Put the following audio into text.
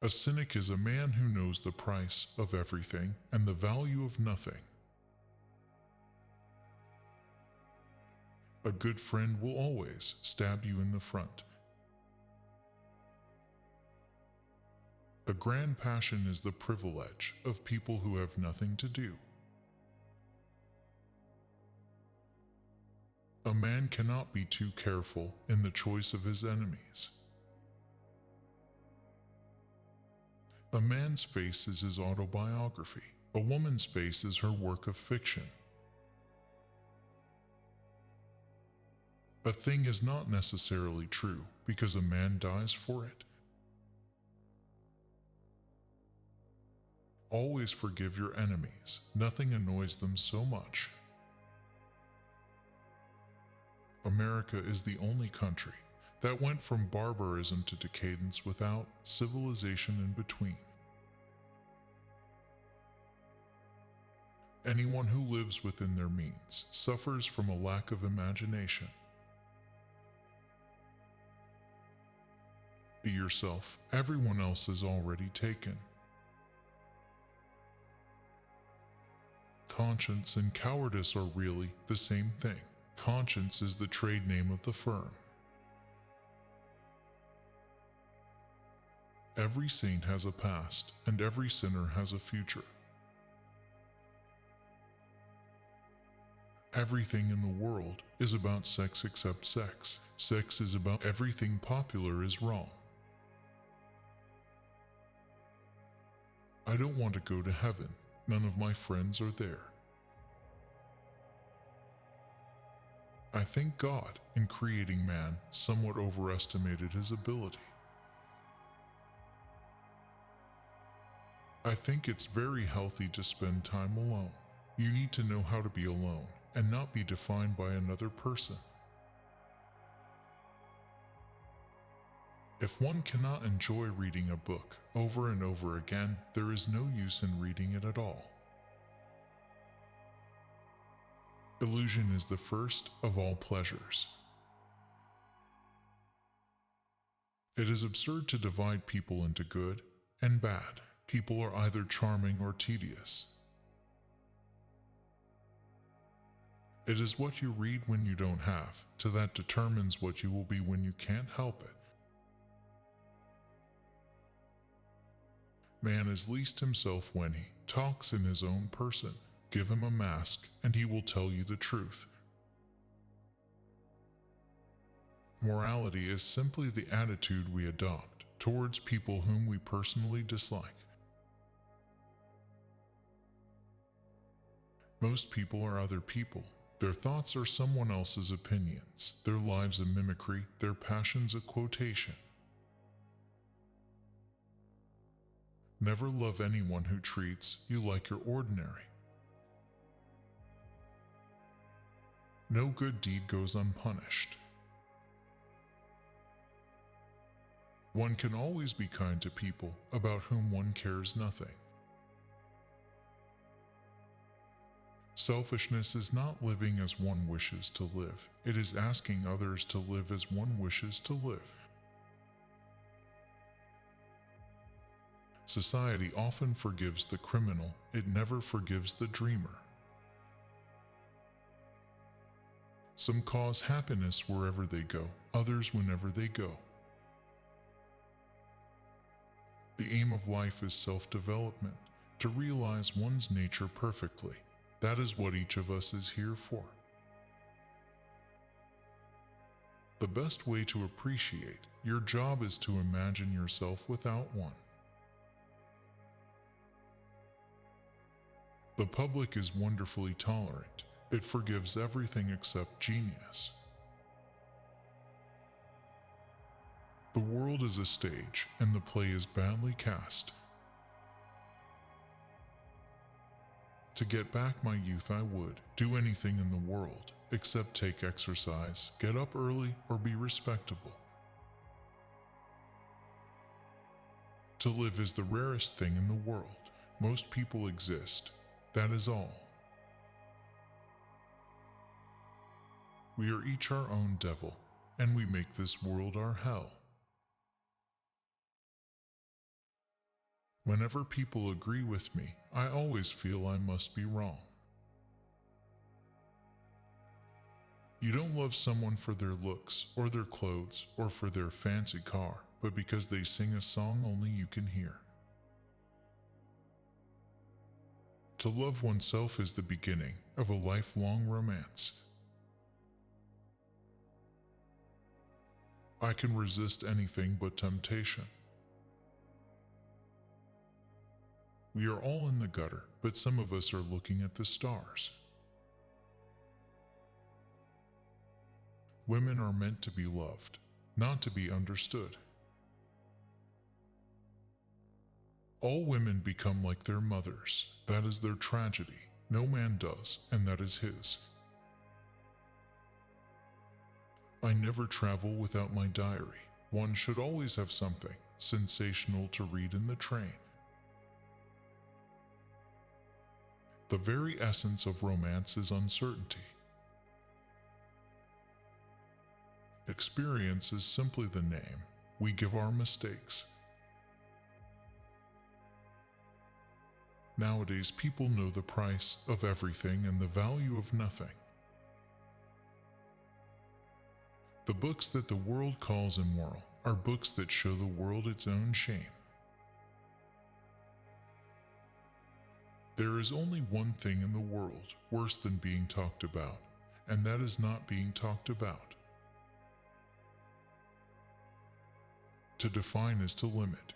A cynic is a man who knows the price of everything and the value of nothing. A good friend will always stab you in the front. A grand passion is the privilege of people who have nothing to do. A man cannot be too careful in the choice of his enemies. A man's face is his autobiography. A woman's face is her work of fiction. A thing is not necessarily true because a man dies for it. Always forgive your enemies. Nothing annoys them so much. America is the only country that went from barbarism to decadence without civilization in between. Anyone who lives within their means suffers from a lack of imagination. Be yourself. Everyone else is already taken. Conscience and cowardice are really the same thing. Conscience is the trade name of the firm. Every saint has a past, and every sinner has a future. Everything in the world is about sex except sex. Sex is about everything popular is wrong. I don't want to go to heaven. None of my friends are there. I think God, in creating man, somewhat overestimated his ability. I think it's very healthy to spend time alone. You need to know how to be alone and not be defined by another person. If one cannot enjoy reading a book over and over again, there is no use in reading it at all. Illusion is the first of all pleasures. It is absurd to divide people into good and bad. People are either charming or tedious. It is what you read when you don't have to that determines what you will be when you can't help it. Man is least himself when he talks in his own person. Give him a mask, and he will tell you the truth. Morality is simply the attitude we adopt towards people whom we personally dislike. Most people are other people. Their thoughts are someone else's opinions, their lives a mimicry, their passions a quotation. Never love anyone who treats you like you're ordinary. No good deed goes unpunished. One can always be kind to people about whom one cares nothing. Selfishness is not living as one wishes to live. It is asking others to live as one wishes to live. Society often forgives the criminal. It never forgives the dreamer. Some cause happiness wherever they go, others whenever they go. The aim of life is self-development, to realize one's nature perfectly. That is what each of us is here for. The best way to appreciate your job is to imagine yourself without one. The public is wonderfully tolerant. It forgives everything except genius. The world is a stage, and the play is badly cast. To get back my youth, I would do anything in the world, except take exercise, get up early, or be respectable. To live is the rarest thing in the world. Most people exist. That is all. We are each our own devil, and we make this world our hell. Whenever people agree with me, I always feel I must be wrong. You don't love someone for their looks, or their clothes, or for their fancy car, but because they sing a song only you can hear. To love oneself is the beginning of a lifelong romance. I can resist anything but temptation. We are all in the gutter, but some of us are looking at the stars. Women are meant to be loved, not to be understood. All women become like their mothers. That is their tragedy. No man does, and that is his. I never travel without my diary. One should always have something sensational to read in the train. The very essence of romance is uncertainty. Experience is simply the name we give our mistakes. Nowadays, people know the price of everything and the value of nothing. The books that the world calls immoral are books that show the world its own shame. There is only one thing in the world worse than being talked about, and that is not being talked about. To define is to limit.